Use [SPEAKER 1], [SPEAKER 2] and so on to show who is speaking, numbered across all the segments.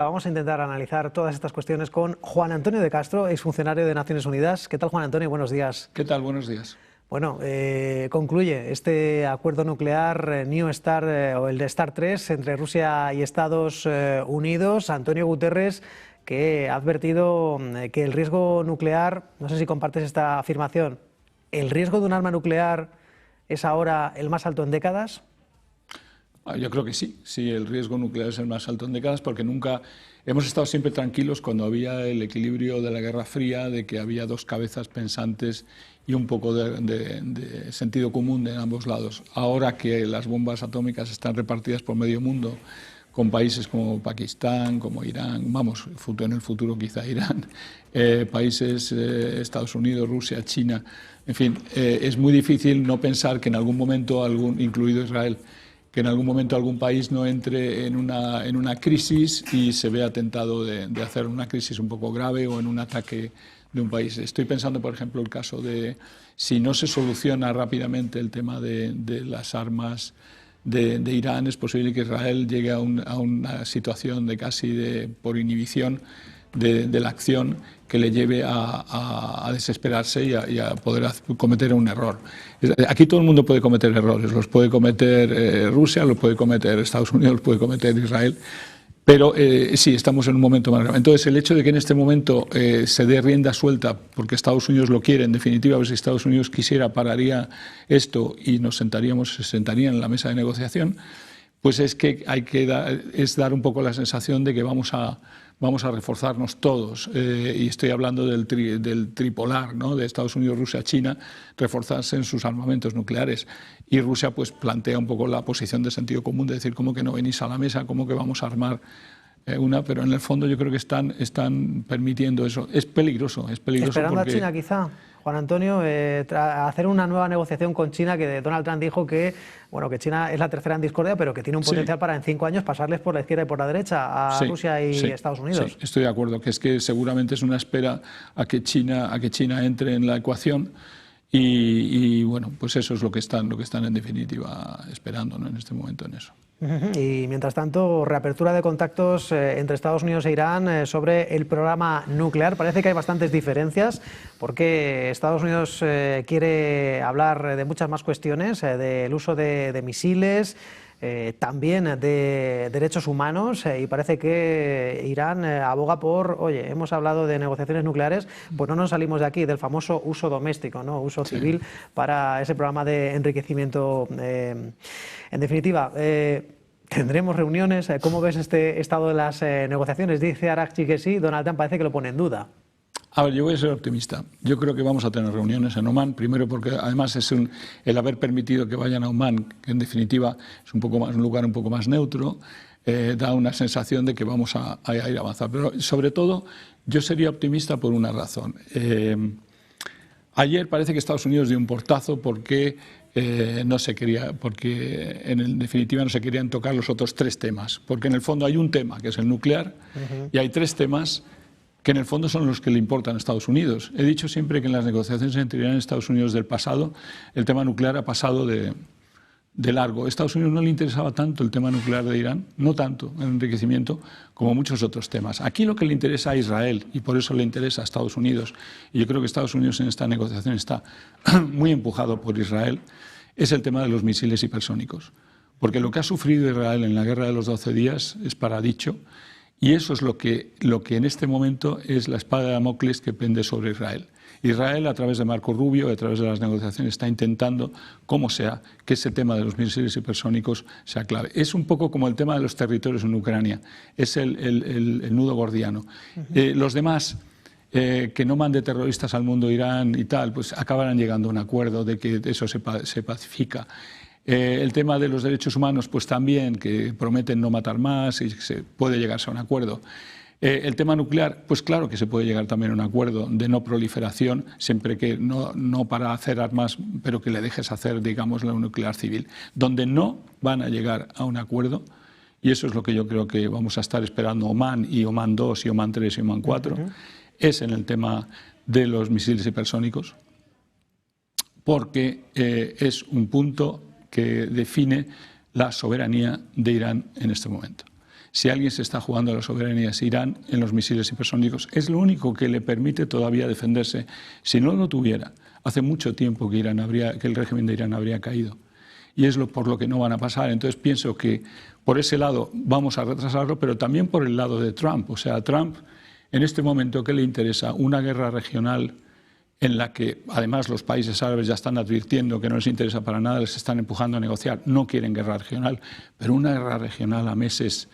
[SPEAKER 1] Vamos a intentar analizar todas estas cuestiones con Juan Antonio de Castro, exfuncionario de Naciones Unidas. ¿Qué tal, Juan Antonio? Buenos días.
[SPEAKER 2] ¿Qué tal? Buenos días.
[SPEAKER 1] Bueno, concluye este acuerdo nuclear New START o el de START 3 entre Rusia y Estados Unidos. Antonio Guterres, que ha advertido que el riesgo nuclear, no sé si compartes esta afirmación, ¿el riesgo de un arma nuclear es ahora el más alto en décadas?
[SPEAKER 2] Yo creo que sí, el riesgo nuclear es el más alto en décadas porque nunca hemos estado siempre tranquilos cuando había el equilibrio de la Guerra Fría, de que había dos cabezas pensantes y un poco de sentido común de ambos lados. Ahora que las bombas atómicas están repartidas por medio mundo, con países como Pakistán, como Irán, vamos, en el futuro quizá Irán, países Estados Unidos, Rusia, China, en fin, es muy difícil no pensar que en algún momento, incluido Israel, que en algún momento algún país no entre en una crisis y se vea tentado de hacer una crisis un poco grave o en un ataque de un país. Estoy pensando, por ejemplo, el caso de si no se soluciona rápidamente el tema de las armas de Irán, es posible que Israel llegue a una situación de casi por inhibición de la acción que le lleve a desesperarse y a poder cometer un error. Aquí todo el mundo puede cometer errores, los puede cometer Rusia, los puede cometer Estados Unidos, los puede cometer Israel, pero sí, estamos en un momento más grave. Entonces, el hecho de que en este momento se dé rienda suelta, porque Estados Unidos lo quiere, en definitiva, si Estados Unidos quisiera, pararía esto y se sentarían en la mesa de negociación, pues es que es dar un poco la sensación de que vamos a reforzarnos todos, y estoy hablando del tripolar, ¿no?, de Estados Unidos, Rusia, China, reforzarse en sus armamentos nucleares. Y Rusia pues plantea un poco la posición de sentido común de decir, ¿cómo que no venís a la mesa? ¿Cómo que vamos a armar una? Pero en el fondo yo creo que están permitiendo eso. Es peligroso.
[SPEAKER 1] Esperando
[SPEAKER 2] porque...
[SPEAKER 1] a China, quizá. Juan Antonio, hacer una nueva negociación con China, que Donald Trump dijo que China es la tercera en discordia, pero que tiene un potencial para en 5 años pasarles por la izquierda y por la derecha a Rusia y Estados Unidos.
[SPEAKER 2] Sí, estoy de acuerdo, que es que seguramente es una espera a que China entre en la ecuación y bueno, pues eso es lo que están en definitiva esperando, ¿no?, en este momento en eso.
[SPEAKER 1] Y mientras tanto, reapertura de contactos entre Estados Unidos e Irán sobre el programa nuclear. Parece que hay bastantes diferencias porque Estados Unidos quiere hablar de muchas más cuestiones, del uso de misiles, también de derechos humanos, y parece que Irán aboga por, oye, hemos hablado de negociaciones nucleares, pues no nos salimos de aquí, del famoso uso doméstico, ¿no?, uso civil para ese programa de enriquecimiento. En definitiva, ¿tendremos reuniones? ¿Cómo ves este estado de las negociaciones? Dice Araghchi que sí, Donald Trump parece que lo pone en duda.
[SPEAKER 2] A ver, yo voy a ser optimista. Yo creo que vamos a tener reuniones en Omán, primero porque además es el haber permitido que vayan a Omán, que en definitiva es un lugar un poco más neutro, da una sensación de que vamos a ir a avanzar. Pero sobre todo, yo sería optimista por una razón. Ayer parece que Estados Unidos dio un portazo porque en definitiva no se querían tocar los otros 3 temas, porque en el fondo hay un tema que es el nuclear y hay 3 temas que en el fondo son los que le importan a Estados Unidos. He dicho siempre que en las negociaciones entre Irán y Estados Unidos del pasado, el tema nuclear ha pasado de largo. A Estados Unidos no le interesaba tanto el tema nuclear de Irán, no tanto el enriquecimiento, como muchos otros temas. Aquí lo que le interesa a Israel, y por eso le interesa a Estados Unidos, y yo creo que Estados Unidos en esta negociación está muy empujado por Israel, es el tema de los misiles hipersónicos. Porque lo que ha sufrido Israel en la guerra de los 12 días es para dicho, y eso es lo que en este momento es la espada de Damocles que pende sobre Israel. Israel, a través de Marco Rubio, a través de las negociaciones, está intentando, como sea, que ese tema de los misiles hipersónicos sea clave. Es un poco como el tema de los territorios en Ucrania, es el nudo gordiano. Los demás, que no mande terroristas al mundo Irán y tal, pues acabarán llegando a un acuerdo de que eso se pacifica. El tema de los derechos humanos, pues también, que prometen no matar más y se puede llegarse a un acuerdo. El tema nuclear, pues claro que se puede llegar también a un acuerdo de no proliferación, siempre que no para hacer armas, pero que le dejes hacer, digamos, la nuclear civil. Donde no van a llegar a un acuerdo, y eso es lo que yo creo que vamos a estar esperando Omán y Omán 2 y Omán 3 y Omán 4, es en el tema de los misiles hipersónicos, porque es un punto que define la soberanía de Irán en este momento. Si alguien se está jugando la soberanía es Irán en los misiles hipersónicos. Es lo único que le permite todavía defenderse. Si no lo tuviera, hace mucho tiempo que el régimen de Irán habría caído. Y es por lo que no van a pasar. Entonces pienso que por ese lado vamos a retrasarlo, pero también por el lado de Trump. O sea, a Trump en este momento, ¿qué le interesa? Una guerra regional en la que además los países árabes ya están advirtiendo que no les interesa para nada, les están empujando a negociar, no quieren guerra regional, pero una guerra regional a meses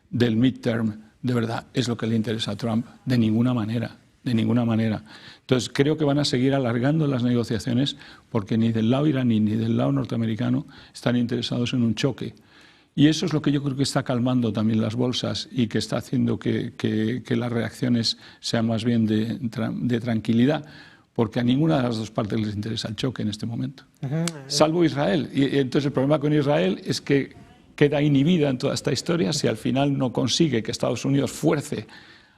[SPEAKER 2] del midterm, de verdad, es lo que le interesa a Trump, de ninguna manera, de ninguna manera. Entonces creo que van a seguir alargando las negociaciones porque ni del lado iraní ni del lado norteamericano están interesados en un choque. Y eso es lo que yo creo que está calmando también las bolsas y que está haciendo que las reacciones sean más bien de tranquilidad, porque a ninguna de las dos partes les interesa el choque en este momento, salvo Israel. Y entonces el problema con Israel es que queda inhibida en toda esta historia si al final no consigue que Estados Unidos fuerce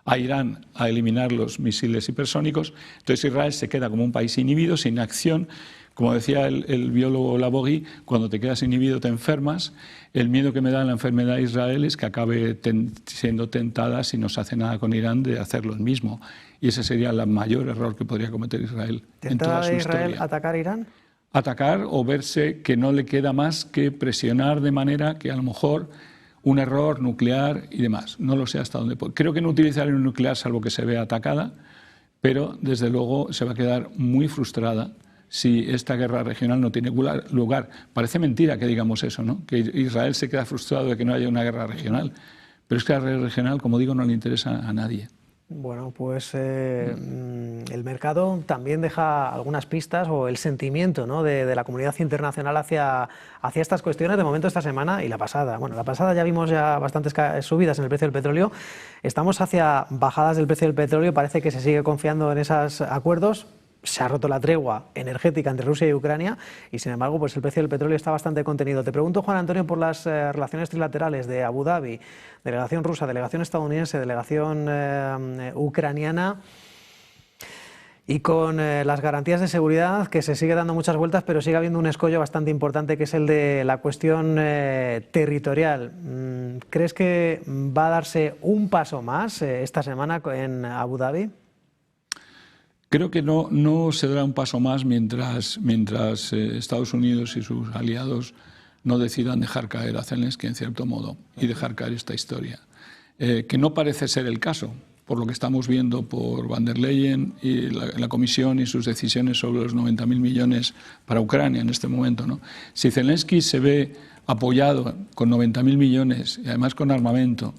[SPEAKER 2] a Irán a eliminar los misiles hipersónicos. Entonces Israel se queda como un país inhibido, sin acción. Como decía el biólogo Lavogui, cuando te quedas inhibido te enfermas. El miedo que me da la enfermedad de Israel es que acabe siendo tentada, si no se hace nada con Irán, de hacer lo mismo. Y ese sería el mayor error que podría cometer Israel en toda su historia.
[SPEAKER 1] ¿Tentada Israel atacar Irán?
[SPEAKER 2] Atacar o verse que no le queda más que presionar de manera que a lo mejor un error nuclear y demás. No lo sé hasta dónde puede. Creo que no utilizará un nuclear salvo que se vea atacada, pero desde luego se va a quedar muy frustrada si esta guerra regional no tiene lugar. Parece mentira que digamos eso, ¿no? Que Israel se queda frustrado de que no haya una guerra regional, pero es que la guerra regional, como digo, no le interesa a nadie.
[SPEAKER 1] Bueno, pues el mercado también deja algunas pistas o el sentimiento, ¿no?, de la comunidad internacional hacia estas cuestiones. De momento esta semana y la pasada. Bueno, la pasada ya vimos bastantes subidas en el precio del petróleo. Estamos hacia bajadas del precio del petróleo. Parece que se sigue confiando en esos acuerdos. Se ha roto la tregua energética entre Rusia y Ucrania y, sin embargo, pues el precio del petróleo está bastante contenido. Te pregunto, Juan Antonio, por las relaciones trilaterales de Abu Dhabi, delegación rusa, delegación estadounidense, delegación ucraniana, y con las garantías de seguridad, que se sigue dando muchas vueltas, pero sigue habiendo un escollo bastante importante, que es el de la cuestión territorial. ¿Crees que va a darse un paso más esta semana en Abu Dhabi?
[SPEAKER 2] Creo que no se dará un paso más mientras Estados Unidos y sus aliados no decidan dejar caer a Zelensky en cierto modo y dejar caer esta historia. Que no parece ser el caso, por lo que estamos viendo por Van der Leyen y la Comisión y sus decisiones sobre los 90.000 millones para Ucrania en este momento, ¿no? Si Zelensky se ve apoyado con 90.000 millones y además con armamento,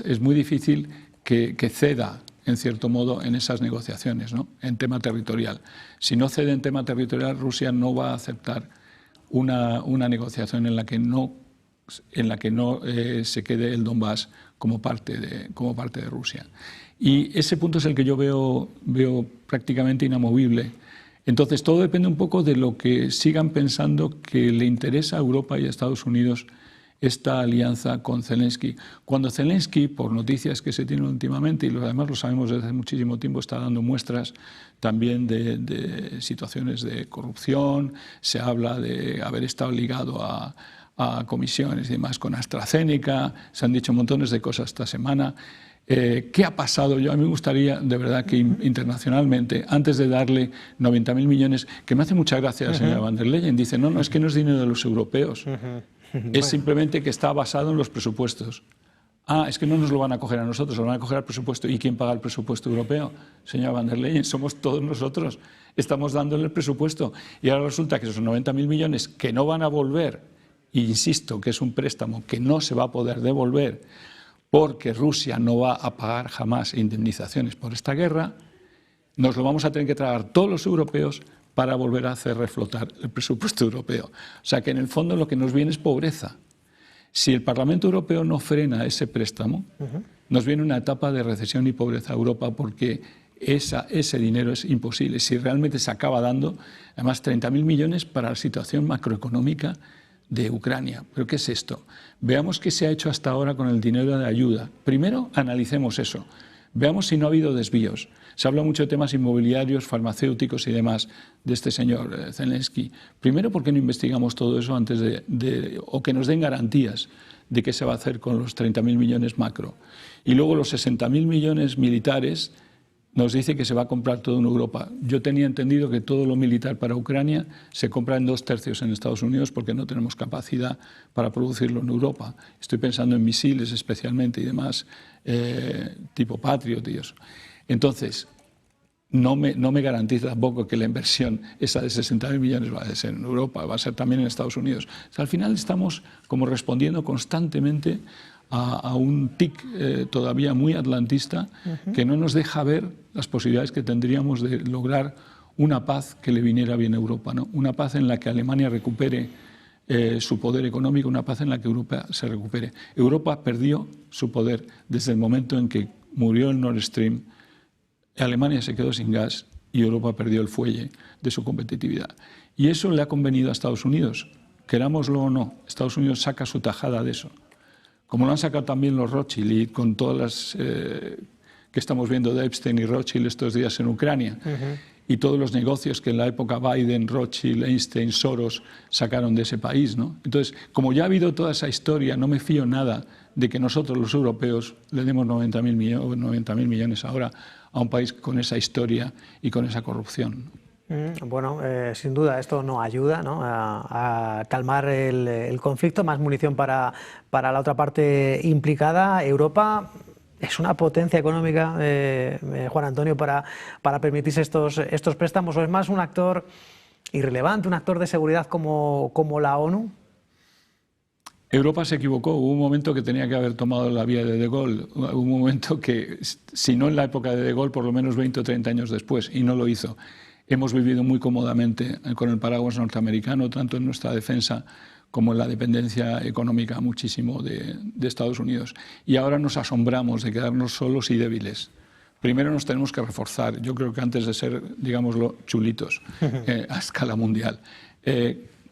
[SPEAKER 2] es muy difícil que ceda en cierto modo en esas negociaciones, ¿no?, en tema territorial. Si no cede en tema territorial, Rusia no va a aceptar una negociación en la que no se quede el Donbass como parte de Rusia. Y ese punto es el que yo veo prácticamente inamovible. Entonces todo depende un poco de lo que sigan pensando que le interesa a Europa y a Estados Unidos esta alianza con Zelensky. Cuando Zelensky, por noticias que se tienen últimamente, y además lo sabemos desde hace muchísimo tiempo, está dando muestras también de situaciones de corrupción, se habla de haber estado ligado a comisiones y demás con AstraZeneca, se han dicho montones de cosas esta semana. ¿Qué ha pasado? A mí me gustaría, de verdad, que internacionalmente, antes de darle 90.000 millones, que me hace mucha gracia la señora Van der Leyen, dice, no, es que no es dinero de los europeos. Es simplemente que está basado en los presupuestos. Es que no nos lo van a coger a nosotros, lo van a coger al presupuesto. ¿Y quién paga el presupuesto europeo? Señora Van der Leyen, somos todos nosotros. Estamos dándole el presupuesto. Y ahora resulta que esos 90.000 millones que no van a volver, e insisto que es un préstamo que no se va a poder devolver porque Rusia no va a pagar jamás indemnizaciones por esta guerra, nos lo vamos a tener que tragar todos los europeos para volver a hacer reflotar el presupuesto europeo. O sea que en el fondo lo que nos viene es pobreza. Si el Parlamento Europeo no frena ese préstamo, nos viene una etapa de recesión y pobreza a Europa, porque ese dinero es imposible. Si realmente se acaba dando, además 30.000 millones para la situación macroeconómica de Ucrania. ¿Pero qué es esto? Veamos qué se ha hecho hasta ahora con el dinero de ayuda. Primero analicemos eso. Veamos si no ha habido desvíos. Se habla mucho de temas inmobiliarios, farmacéuticos y demás de este señor Zelensky. Primero, ¿por qué no investigamos todo eso antes o que nos den garantías de qué se va a hacer con los 30.000 millones macro. Y luego los 60.000 millones militares nos dice que se va a comprar todo en Europa. Yo tenía entendido que todo lo militar para Ucrania se compra en 2/3 en Estados Unidos porque no tenemos capacidad para producirlo en Europa. Estoy pensando en misiles especialmente y demás, tipo Patriot y eso. Entonces, no me garantiza tampoco que la inversión esa de 60.000 millones va a ser en Europa, va a ser también en Estados Unidos. O sea, al final estamos como respondiendo constantemente a un tic todavía muy atlantista que no nos deja ver las posibilidades que tendríamos de lograr una paz que le viniera bien a Europa, ¿no? Una paz en la que Alemania recupere su poder económico, una paz en la que Europa se recupere. Europa perdió su poder desde el momento en que murió el Nord Stream, Alemania se quedó sin gas y Europa perdió el fuelle de su competitividad. Y eso le ha convenido a Estados Unidos, querámoslo o no. Estados Unidos saca su tajada de eso. Como lo han sacado también los Rothschild y con todas las que estamos viendo de Epstein y Rothschild estos días en Ucrania, y todos los negocios que en la época Biden, Rothschild, Einstein, Soros sacaron de ese país, ¿no? Entonces, como ya ha habido toda esa historia, no me fío nada de que nosotros los europeos le demos 90.000 millones ahora a un país con esa historia y con esa corrupción.
[SPEAKER 1] Bueno, sin duda esto no ayuda, ¿no?, a calmar el conflicto, más munición para la otra parte implicada. Europa es una potencia económica, Juan Antonio, para permitirse estos préstamos, ¿o es más un actor irrelevante, un actor de seguridad como la ONU?
[SPEAKER 2] Europa se equivocó, hubo un momento que tenía que haber tomado la vía de De Gaulle, hubo un momento que, si no en la época de De Gaulle, por lo menos 20 o 30 años después, y no lo hizo. Hemos vivido muy cómodamente con el paraguas norteamericano, tanto en nuestra defensa como en la dependencia económica muchísimo de Estados Unidos. Y ahora nos asombramos de quedarnos solos y débiles. Primero nos tenemos que reforzar, yo creo que antes de ser, digámoslo, chulitos a escala mundial.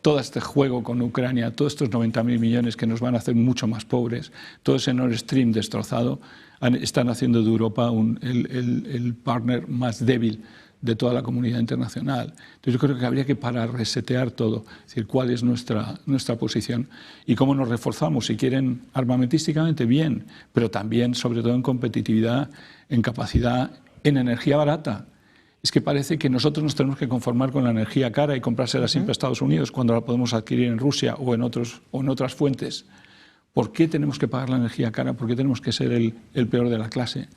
[SPEAKER 2] Todo este juego con Ucrania, todos estos 90.000 millones que nos van a hacer mucho más pobres, todo ese Nord Stream destrozado, están haciendo de Europa el partner más débil de toda la comunidad internacional. Entonces yo creo que habría que resetear todo, es decir, cuál es nuestra posición y cómo nos reforzamos. Si quieren armamentísticamente, bien, pero también, sobre todo, en competitividad, en capacidad, en energía barata. Es que parece que nosotros nos tenemos que conformar con la energía cara y comprársela siempre a Estados Unidos cuando la podemos adquirir en Rusia o en otras fuentes. ¿Por qué tenemos que pagar la energía cara? ¿Por qué tenemos que ser el peor de la clase?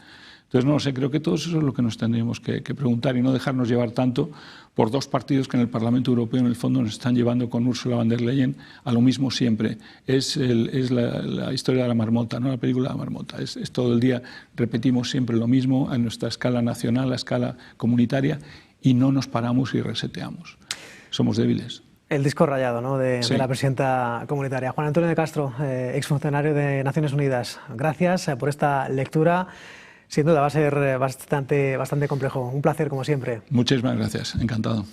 [SPEAKER 2] Entonces, no lo sé, creo que todo eso es lo que nos tendríamos que preguntar y no dejarnos llevar tanto por dos partidos que en el Parlamento Europeo, en el fondo, nos están llevando con Ursula von der Leyen a lo mismo siempre. Es la historia de la marmota, no la película de la marmota. Es todo el día, repetimos siempre lo mismo a nuestra escala nacional, a escala comunitaria, y no nos paramos y reseteamos. Somos débiles.
[SPEAKER 1] El disco rayado, ¿no?, de la presidenta comunitaria. Juan Antonio de Castro, exfuncionario de Naciones Unidas. Gracias por esta lectura. Sin duda va a ser bastante complejo. Un placer, como siempre.
[SPEAKER 2] Muchísimas gracias. Encantado.